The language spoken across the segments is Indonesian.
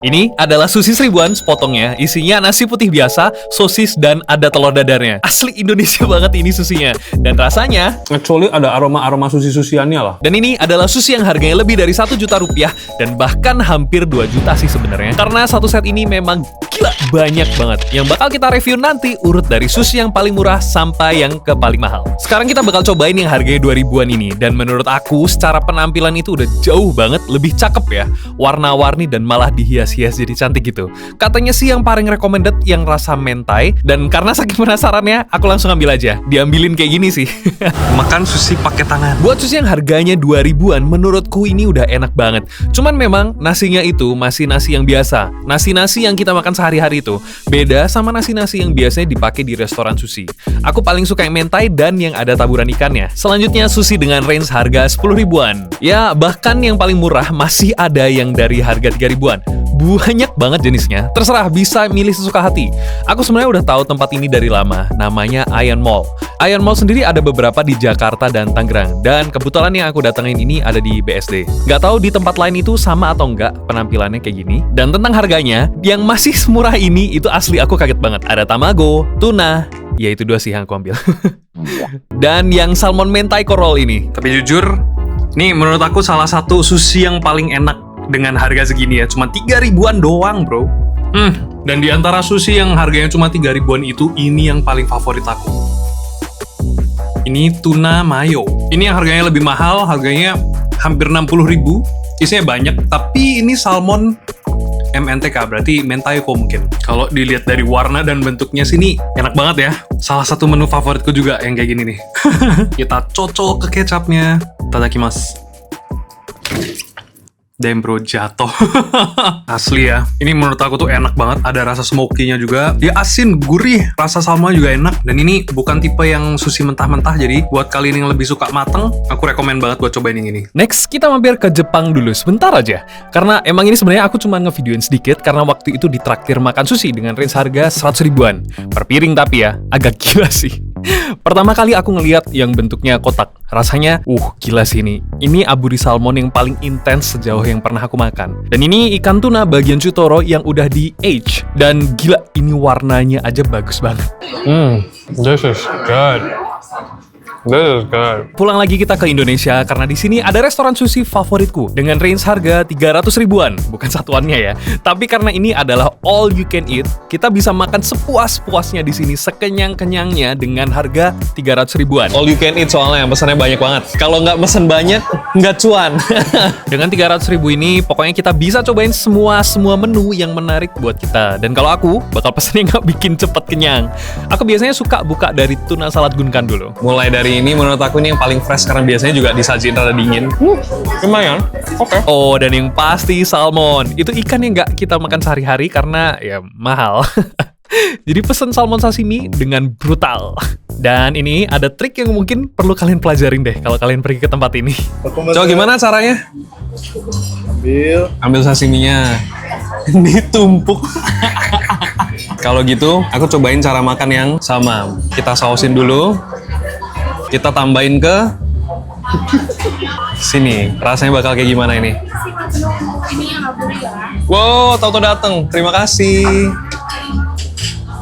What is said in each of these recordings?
Ini adalah sushi seribuan sepotongnya, isinya nasi putih biasa, sosis, dan ada telur dadarnya. Asli Indonesia banget ini susinya. Dan rasanya... Actually ada aroma-aroma sushi-susiannya lah. Dan ini adalah sushi yang harganya lebih dari 1 juta rupiah, dan bahkan hampir 2 juta sih sebenarnya. Karena satu set ini memang gila banyak banget. Yang bakal kita review nanti urut dari sushi yang paling murah sampai yang ke paling mahal. Sekarang kita bakal cobain yang harganya 2000-an ini. Dan menurut aku, secara penampilan itu udah jauh banget, lebih cakep ya. Warna-warni dan malah dihias jadi cantik gitu. Katanya sih yang paling recommended yang rasa mentai, dan karena saking penasarannya, aku langsung ambil aja. Diambilin kayak gini sih. Makan sushi pakai tangan. Buat sushi yang harganya 2000-an, menurutku ini udah enak banget. Cuman memang nasinya itu masih nasi yang biasa. Nasi-nasi yang kita makan sehari-hari itu beda sama nasi-nasi yang biasanya dipakai di restoran sushi. Aku paling suka yang mentai dan yang ada taburan ikannya. Selanjutnya sushi dengan range harga 10 ribuan. Ya, bahkan yang paling murah masih ada yang dari harga 3 ribuan. Banyak banget jenisnya, terserah bisa milih sesuka hati. Aku sebenarnya udah tahu tempat ini dari lama, namanya Ion Mall. Ion Mall sendiri ada beberapa di Jakarta dan Tangerang, dan kebetulan yang aku datengin ini ada di BSD. Gak tahu di tempat lain itu sama atau enggak penampilannya kayak gini. Dan tentang harganya, yang masih semurah ini itu asli aku kaget banget. Ada tamago, tuna, ya itu 2 sih yang aku ambil. Dan yang salmon mentai coral ini. Tapi jujur, nih menurut aku salah satu sushi yang paling enak dengan harga segini ya, cuma 3 ribuan doang bro. Dan di antara sushi yang harganya cuma 3 ribuan itu, ini yang paling favorit aku. Ini tuna mayo. Ini yang harganya lebih mahal, harganya hampir 60 ribu. Isinya banyak, tapi ini salmon MNTK, berarti mentaiko mungkin. Kalau dilihat dari warna dan bentuknya sini, enak banget ya. Salah satu menu favoritku juga yang kayak gini nih. Kita cocok ke kecapnya. Tadakimasu. Damn bro, jatuh. Asli ya. Ini menurut aku tuh enak banget. Ada rasa smoky-nya juga. Dia asin, gurih. Rasa salmon juga enak. Dan ini bukan tipe yang sushi mentah-mentah. Jadi buat kalian yang lebih suka mateng, aku rekomen banget buat cobain yang ini. Next, kita mampir ke Jepang dulu sebentar aja. Karena emang ini sebenarnya aku cuma ngevideoin sedikit karena waktu itu ditraktir makan sushi dengan range harga 100 ribuan. Per piring tapi ya, agak gila sih. Pertama kali aku ngeliat yang bentuknya kotak. Rasanya, gila sih ini. Ini aburi salmon yang paling intens sejauh yang pernah aku makan. Dan ini ikan tuna bagian chutoro yang udah di-age. Dan gila, ini warnanya aja bagus banget. This is good. This is good. Pulang lagi kita ke Indonesia karena di sini ada restoran sushi favoritku dengan range harga 300 ribuan, bukan satuannya ya. Tapi karena ini adalah all you can eat, kita bisa makan sepuas-puasnya di sini, sekenyang-kenyangnya dengan harga 300 ribuan. All you can eat soalnya, pesannya banyak banget. Kalau nggak pesen banyak, nggak cuan. Dengan 300 ribu ini, pokoknya kita bisa cobain semua menu yang menarik buat kita. Dan kalau aku, bakal pesennya nggak bikin cepet kenyang. Aku biasanya suka buka dari tuna salad gunkan dulu. Mulai dari ini menurut aku ini yang paling fresh karena biasanya juga disajiin rada dingin. Lumayan. Oke. Oh, dan yang pasti salmon. Itu ikan yang nggak kita makan sehari-hari karena ya mahal. Jadi pesen salmon sashimi dengan brutal. Dan ini ada trik yang mungkin perlu kalian pelajarin deh kalau kalian pergi ke tempat ini. Coba gimana caranya? Ambil sashiminya. Ditumpuk. Kalau gitu, aku cobain cara makan yang sama. Kita sausin dulu. Kita tambahin ke sini. Rasanya bakal kayak gimana ini? Ini yang aburi ya. Wow, tau-tau dateng. Terima kasih.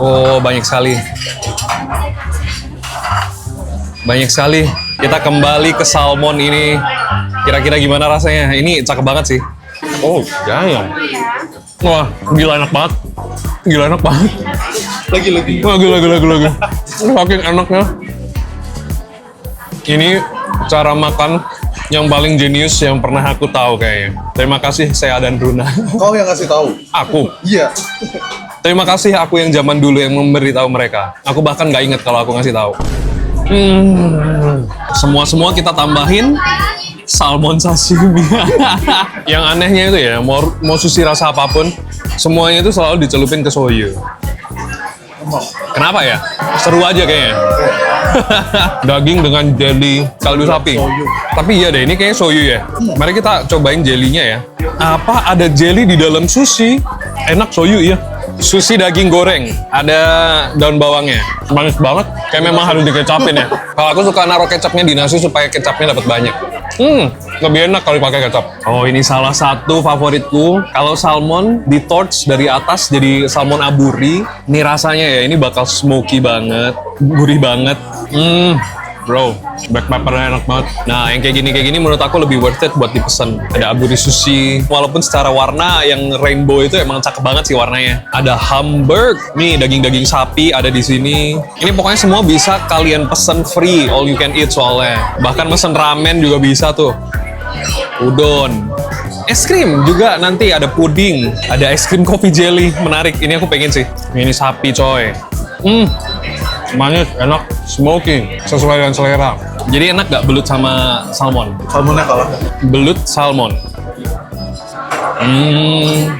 Oh, banyak sekali. Banyak sekali. Kita kembali ke salmon ini. Kira-kira gimana rasanya? Ini cakep banget sih. Oh, ya. Wah, gila enak banget. Gila enak banget. Lagi. Wah, gila. Saking enaknya. Ini cara makan yang paling jenius yang pernah aku tahu kayaknya. Terima kasih saya dan Runa. Kau yang ngasih tahu? Aku. Iya. Terima kasih aku yang zaman dulu yang memberitahu mereka. Aku bahkan nggak inget kalau aku ngasih tahu. Semua kita tambahin salmon sashimi. Yang anehnya itu ya, mau sushi rasa apapun, semuanya itu selalu dicelupin ke soyu. Kenapa ya? Seru aja kayaknya. Daging dengan jelly kaldu sapi. Tapi iya deh, ini kayaknya soyu ya. Mari kita cobain jelinya ya. Apa ada jelly di dalam sushi? Enak soyu ya. Sushi daging goreng, ada daun bawangnya. Manis banget, kayak memang harus dikecapin ya. Kalau aku suka naruh kecapnya di nasi supaya kecapnya dapat banyak. Lebih enak kalau pakai kecap. Oh, ini salah satu favoritku. Kalau salmon di torch dari atas jadi salmon aburi. Ini rasanya ya, ini bakal smoky banget, gurih banget. Bro, black peppernya enak banget. Nah, yang kayak gini menurut aku lebih worth it buat dipesan. Ada aburi sushi. Walaupun secara warna yang rainbow itu emang cakep banget sih warnanya. Ada Hamburg. Nih, daging-daging sapi ada di sini. Ini pokoknya semua bisa kalian pesen free, all you can eat soalnya. Bahkan pesen ramen juga bisa tuh. Udon. Es krim juga nanti ada puding. Ada es krim coffee jelly. Menarik. Ini aku pengen sih. Ini sapi coy. Manis, enak, smoky, sesuai dengan selera. Jadi enak gak belut sama salmon? Salmonnya kalah. Belut salmon.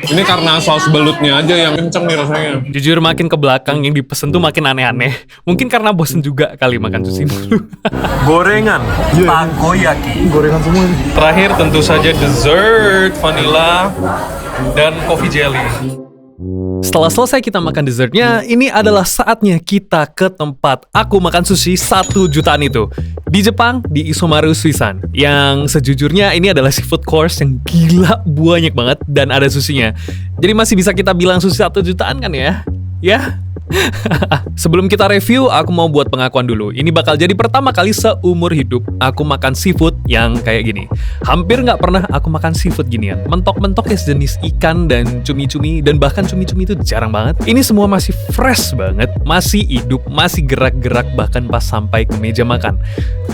Ini karena saus belutnya aja yang kenceng nih rasanya. Jujur makin ke belakang yang dipesen tuh makin aneh-aneh. Mungkin karena bosen juga kali makan sushi mulu. Gorengan, takoyaki. Gorengan semua ini. Terakhir tentu saja dessert, vanilla, dan coffee jelly. Setelah selesai kita makan dessertnya, ini adalah saatnya kita ke tempat aku makan sushi 1 jutaan itu. Di Jepang, di Isomaru Suisan. Yang sejujurnya ini adalah seafood course yang gila banyak banget dan ada sushinya. Jadi masih bisa kita bilang sushi 1 jutaan kan ya? Ya? Sebelum kita review, aku mau buat pengakuan dulu. Ini bakal jadi pertama kali seumur hidup aku makan seafood yang kayak gini. Hampir nggak pernah aku makan seafood ginian. Mentok-mentok ya sejenis ikan dan cumi-cumi, dan bahkan cumi-cumi itu jarang banget. Ini semua masih fresh banget, masih hidup, masih gerak-gerak bahkan pas sampai ke meja makan.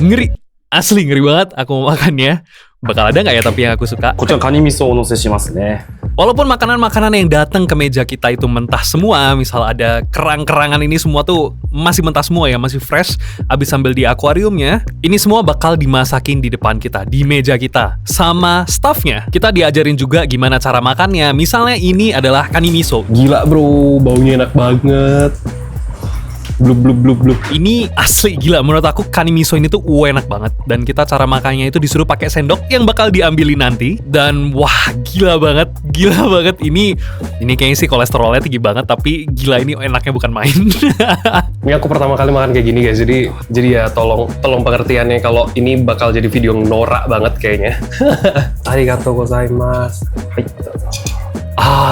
Ngeri, asli ngeri banget aku mau makannya. Bakal ada nggak ya tapi yang aku suka? こちらカニ味噌をお乗せしますね。 Walaupun makanan-makanan yang datang ke meja kita itu mentah semua, misal ada kerang-kerangan ini semua tuh masih mentah semua ya, masih fresh, abis sambil di akuariumnya, ini semua bakal dimasakin di depan kita, di meja kita, sama staffnya. Kita diajarin juga gimana cara makannya, misalnya ini adalah kani miso. Gila bro, baunya enak banget. Blub blub blub blub. Ini asli gila, menurut aku kani miso ini tuh enak banget. Dan kita cara makannya itu disuruh pakai sendok yang bakal diambilin nanti. Dan wah gila banget ini kayaknya sih kolesterolnya tinggi banget, tapi gila ini enaknya bukan main. Ini aku pertama kali makan kayak gini guys, jadi ya tolong pengertiannya kalau ini bakal jadi video yang norak banget kayaknya. Arigatou gozaimasu. Hai.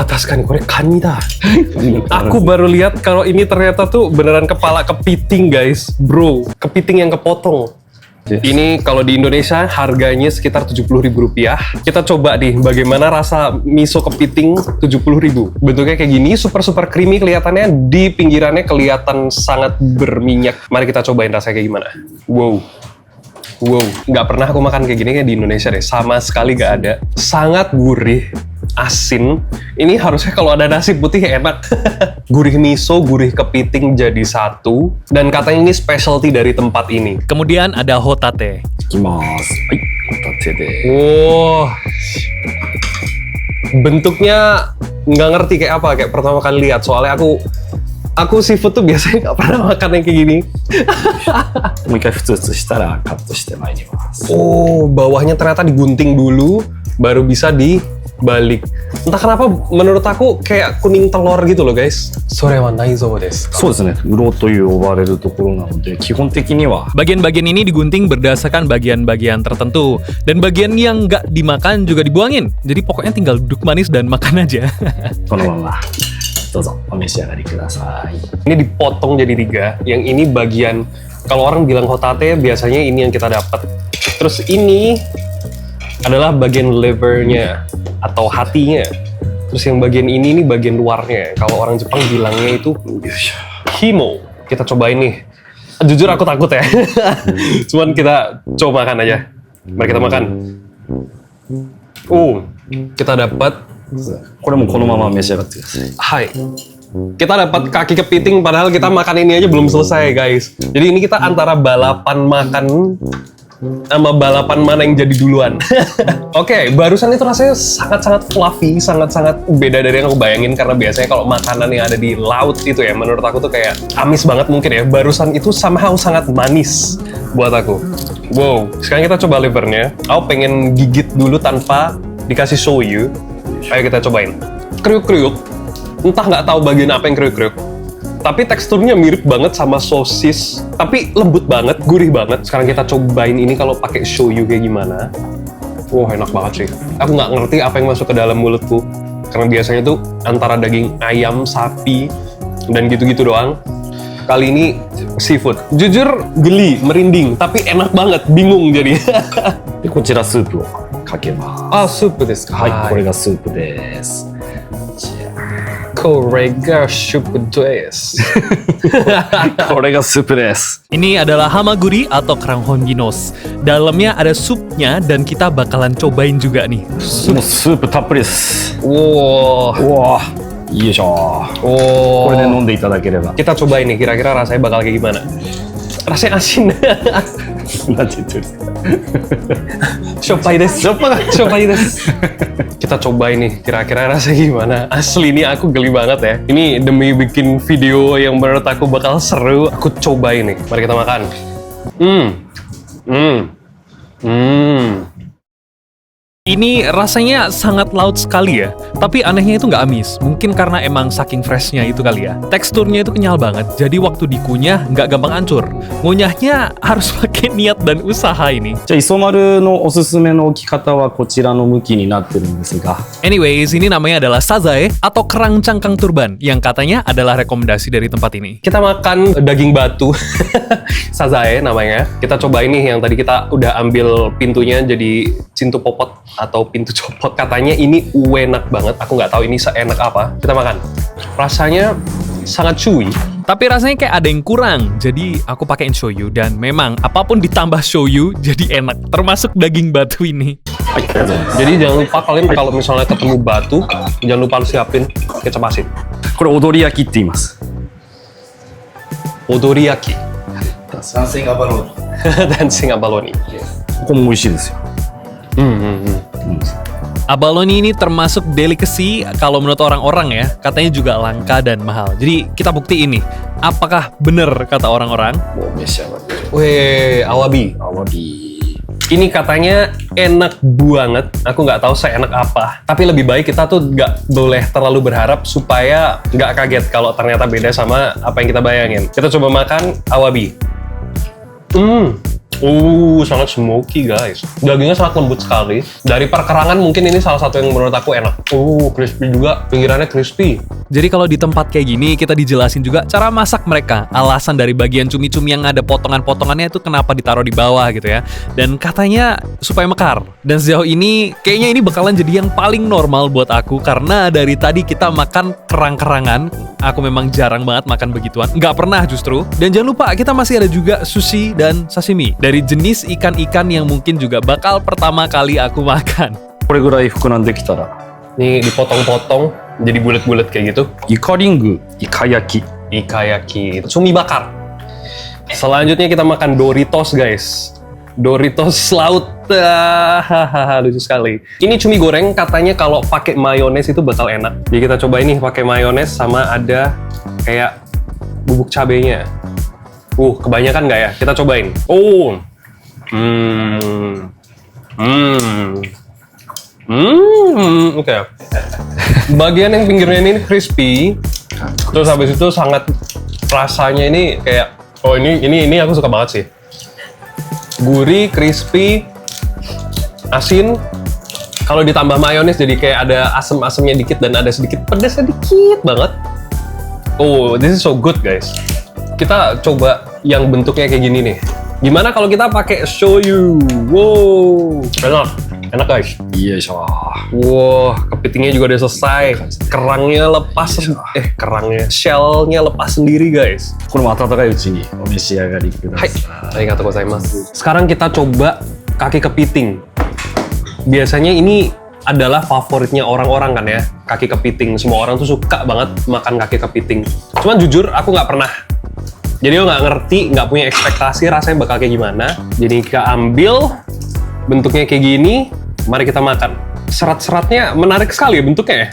Tasukani kore kani da. Aku baru lihat kalau ini ternyata tuh beneran kepala kepiting guys, bro. Kepiting yang kepotong. Ini kalau di Indonesia harganya sekitar Rp70.000. Kita coba nih bagaimana rasa miso kepiting 70.000. Bentuknya kayak gini, super creamy kelihatannya, di pinggirannya kelihatan sangat berminyak. Mari kita cobain rasanya kayak gimana. Wow, nggak pernah aku makan kayak gini kayak di Indonesia deh. Sama sekali nggak ada. Sangat gurih, asin. Ini harusnya kalau ada nasi putih enak. Gurih miso, gurih kepiting jadi satu. Dan katanya ini specialty dari tempat ini. Kemudian ada hotate. いきます。はい、ホタテで。 Oh, Bentuknya nggak ngerti kayak apa, kayak pertama kali lihat. Soalnya aku seafood tuh biasanya nggak pernah makan yang kayak gini. もう一回ふつふつしたらカットしてまいります。 Oh, bawahnya ternyata digunting dulu, baru bisa dibalik. Entah kenapa menurut aku kayak kuning telur gitu loh guys. Sore wa naizou desu. そうですね。うろという呼ばれるところなので、基本的には Bagian-bagian ini digunting berdasarkan bagian-bagian tertentu. Dan bagian yang nggak dimakan juga dibuangin. Jadi pokoknya tinggal duduk manis dan makan aja. このままどうぞお召し上がりください。 Ini dipotong jadi 3. Yang ini bagian, kalau orang bilang hotate biasanya ini yang kita dapat. Terus ini adalah bagian livernya atau hatinya. Terus yang bagian ini bagian luarnya. Kalau orang Jepang bilangnya itu himo. Kita cobain nih. Jujur aku takut ya. Cuman kita coba makan aja. Mari kita makan. Kita dapat これもこのまま召し上がってください。 Hai. Kita dapat kaki kepiting padahal kita makan ini aja belum selesai guys. Jadi ini kita antara balapan makan sama balapan mana yang jadi duluan. Oke, barusan itu rasanya sangat-sangat fluffy, sangat-sangat beda dari yang aku bayangin, karena biasanya kalau makanan yang ada di laut itu ya menurut aku tuh kayak amis banget mungkin ya. Barusan itu somehow sangat manis buat aku. Wow, sekarang kita coba livernya. Aku pengen gigit dulu tanpa dikasih shoyu. Ayo kita cobain. Kriuk-kriuk. Entah nggak tahu bagian apa yang kriuk-kriuk. Tapi teksturnya mirip banget sama sosis. Tapi lembut banget, gurih banget. Sekarang kita cobain ini kalau pakai shoyu kayak gimana. Wah, enak banget sih. Aku nggak ngerti apa yang masuk ke dalam mulutku. Karena biasanya tuh antara daging ayam, sapi, dan gitu-gitu doang. Kali ini seafood. Jujur geli, merinding, tapi enak banget, bingung jadi. で、こちらスープをかけま Ah, soup desu す。 ka? はい、これがスープです。 Korega soup desu. これがスープです。 Ini adalah hamaguri atau kerang honginos. Dalamnya ada supnya dan kita bakalan cobain juga nih. もうスープたっぷりです。 Wow. うわよいしょ。 Oh. これで飲んでいただければ。 Kita cobain nih, kira-kira rasanya bakal kayak gimana? Rasanya asin. なんて言ってるんですか。 Shoppai desu. Shoppai desu. Kita cobain nih, kira-kira rasanya gimana. Asli ini aku geli banget ya. Ini demi bikin video yang menurut aku bakal seru, aku cobain nih. Mari kita makan. Ini rasanya sangat laut sekali ya, tapi anehnya itu nggak amis. Mungkin karena emang saking freshnya itu kali ya. Teksturnya itu kenyal banget, jadi waktu dikunyah nggak gampang hancur. Ngunyahnya harus pakai niat dan usaha ini. じゃあ磯丸のおすすめの置き方はこちらの向きになってるんですが、 Anyways, ini namanya adalah sazae atau kerang cangkang turban yang katanya adalah rekomendasi dari tempat ini. Kita makan daging batu, sazae namanya. Kita cobain nih yang tadi kita udah ambil pintunya jadi cintu popot atau pintu copot. Katanya ini enak banget. Aku nggak tahu ini seenak apa. Kita makan. Rasanya sangat chewy. Tapi rasanya kayak ada yang kurang, jadi aku pakein shoyu dan memang apapun ditambah shoyu jadi enak, termasuk daging batu ini. はい、ありがとうございます。 Jadi jangan lupa kalian kalau misalnya ketemu batu, jangan lupa lu siapin kecap asin. これ踊り焼きって言います。 Odoriyaki 三線がバロー dan singabaloni. ここも美味しいですよ。 Abalone ini termasuk delicacy kalau menurut orang-orang ya, katanya juga langka dan mahal. Jadi kita buktiin nih, apakah bener kata orang-orang? もう召し上がって。 Weh, awabi. アワビ。 Ini katanya enak banget. Aku nggak tahu seenak apa. Tapi lebih baik kita tuh nggak boleh terlalu berharap supaya nggak kaget kalau ternyata beda sama apa yang kita bayangin. Kita coba makan awabi. Sangat smoky guys. Dagingnya sangat lembut sekali. Dari perkerangan mungkin ini salah satu yang menurut aku enak. Crispy juga. Pinggirannya crispy. Jadi kalau di tempat kayak gini kita dijelasin juga cara masak mereka. Alasan dari bagian cumi-cumi yang ada potongan-potongannya itu kenapa ditaruh di bawah gitu ya. Dan katanya supaya mekar. Dan sejauh ini kayaknya ini bakalan jadi yang paling normal buat aku. Karena dari tadi kita makan kerang-kerangan. Aku memang jarang banget makan begituan. Nggak pernah justru. Dan jangan lupa kita masih ada juga sushi dan sashimi. Dari jenis ikan-ikan yang mungkin juga bakal pertama kali aku makan. これぐらい膨らんできたら、 Ini dipotong-potong jadi bulat-bulat kayak gitu. イカリング、イカ焼き。 Ikayaki, cumi bakar. Selanjutnya kita makan Doritos guys. Doritos laut. Lucu sekali. Ini cumi goreng, katanya kalau pakai mayones itu bakal enak. Jadi kita coba ini pakai mayones sama ada kayak bubuk cabenya. Kebanyakan nggak ya? Kita cobain. Oke. Bagian yang pinggirnya ini crispy. Terus habis itu sangat rasanya ini kayak ini aku suka banget sih. Gurih, crispy, asin. Kalau ditambah mayones jadi kayak ada asam-asamnya dikit dan ada sedikit pedasnya dikit banget. This is so good guys. Kita coba yang bentuknya kayak gini nih. Gimana kalau kita pakai shoyu? Wow, enak guys. よいしょ。 Wah, kepitingnya juga udah selesai. Kerangnya lepas, shellnya lepas sendiri guys. これも温かいうちにお召し上がりくださ Hai, い。 arigatou gozaimasu. Sekarang kita coba kaki kepiting. Biasanya ini adalah favoritnya orang-orang kan ya, kaki kepiting. Semua orang tuh suka banget makan kaki kepiting. Cuman jujur, aku nggak pernah. Jadi aku nggak ngerti, nggak punya ekspektasi rasanya bakal kayak gimana. Jadi kita ambil, bentuknya kayak gini, mari kita makan. Serat-seratnya menarik sekali ya bentuknya ya.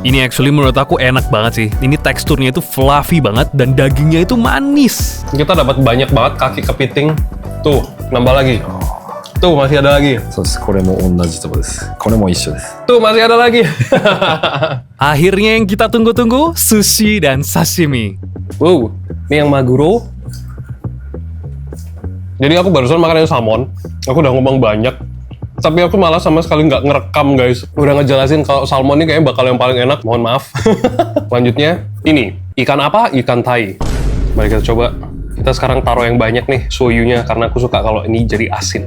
Ini actually menurut aku enak banget sih. Ini teksturnya itu fluffy banget dan dagingnya itu manis. Kita dapat banyak banget kaki kepiting. Tuh, nambah lagi. Tuh, masih ada lagi. そうです。これも同じとこです。これも一緒です。 Tuh, masih ada lagi. Akhirnya yang kita tunggu-tunggu, sushi dan sashimi. Wow, ini yang maguro. Jadi aku barusan makan yang salmon, aku udah ngomong banyak, tapi aku malah sama sekali nggak ngerekam guys. Udah ngejelasin kalau salmon ini kayaknya bakal yang paling enak, mohon maaf. Lanjutnya, ini, ikan apa? Ikan tai. Mari kita coba. Kita sekarang taruh yang banyak nih, soyunya, karena aku suka kalau ini jadi asin.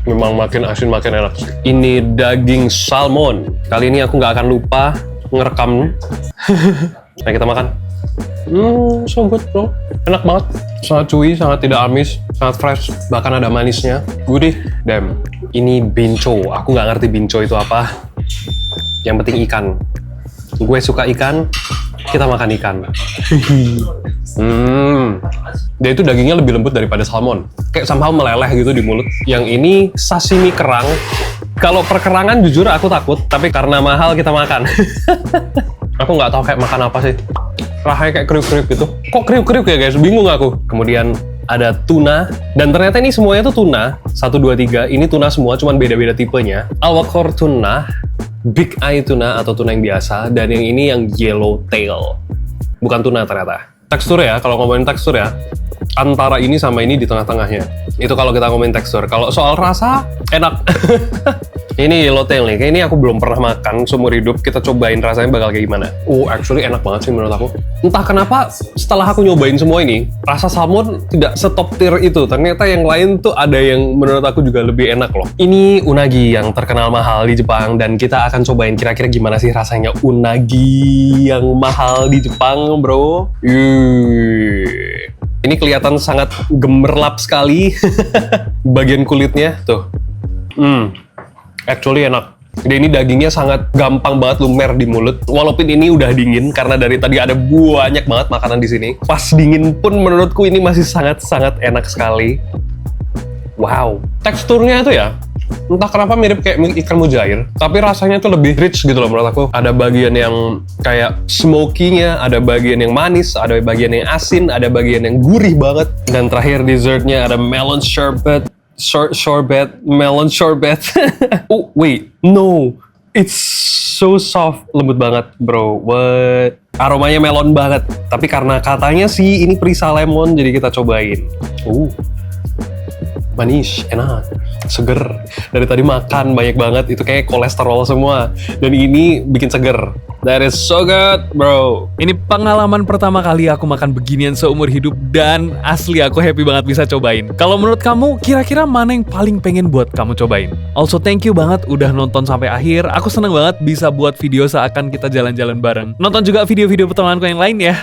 Memang makin asin makin enak sih. Ini daging salmon. Kali ini aku nggak akan lupa ngerekam. Nah kita makan. So good bro. Enak banget. Sangat chewy, sangat tidak amis, sangat fresh. Bahkan ada manisnya. Gurih. Damn. Ini binco. Aku nggak ngerti binco itu apa. Yang penting ikan. Gue suka ikan. Kita makan ikan. Dia itu dagingnya lebih lembut daripada salmon. Kayak somehow meleleh gitu di mulut. Yang ini sashimi kerang. Kalau perkerangan jujur aku takut, tapi karena mahal kita makan. Aku nggak tahu kayak makan apa sih. Rasanya kayak kriuk-kriuk gitu. Kok kriuk-kriuk ya guys? Bingung aku. Kemudian ada tuna. Dan ternyata ini semuanya tuh tuna. 1, 2, 3. Ini tuna semua, cuman beda-beda tipenya. Albacore tuna, big eye tuna atau tuna yang biasa. Dan yang ini yang yellow tail. Bukan tuna ternyata. Tekstur ya, kalau ngomongin tekstur ya. Antara ini sama ini di tengah-tengahnya. Itu kalau kita ngomongin tekstur. Kalau soal rasa, enak. Ini yellow tail nih, kayak ini aku belum pernah makan seumur hidup. Kita cobain rasanya bakal kayak gimana. Actually enak banget sih menurut aku. Entah kenapa setelah aku nyobain semua ini, rasa salmon tidak setop tier itu. Ternyata yang lain tuh ada yang menurut aku juga lebih enak loh. Ini unagi yang terkenal mahal di Jepang, dan kita akan cobain kira-kira gimana sih rasanya unagi yang mahal di Jepang, bro. Ini kelihatan sangat gemerlap sekali. Bagian kulitnya tuh. Actually enak. Dan ini dagingnya sangat gampang banget lumer di mulut. Walaupun ini udah dingin karena dari tadi ada banyak banget makanan di sini. Pas dingin pun menurutku ini masih sangat-sangat enak sekali. Wow. Teksturnya itu ya, entah kenapa mirip kayak ikan mujair, tapi rasanya tuh lebih rich gitu loh menurut aku. Ada bagian yang kayak smoky-nya, ada bagian yang manis, ada bagian yang asin, ada bagian yang gurih banget. Dan terakhir dessertnya ada melon sherbet. Melon sherbet. Oh wait, no, it's so soft, lembut banget bro. What? Aromanya melon banget. Tapi karena katanya sih ini perisa lemon, jadi kita cobain. Manis, enak, seger. Dari tadi makan banyak banget, itu kayak kolesterol semua. Dan ini bikin seger. That is so good, bro. Ini pengalaman pertama kali aku makan beginian seumur hidup, dan asli aku happy banget bisa cobain. Kalau menurut kamu, kira-kira mana yang paling pengen buat kamu cobain? Also, thank you banget udah nonton sampai akhir. Aku seneng banget bisa buat video seakan kita jalan-jalan bareng. Nonton juga video-video pertemananku yang lain ya.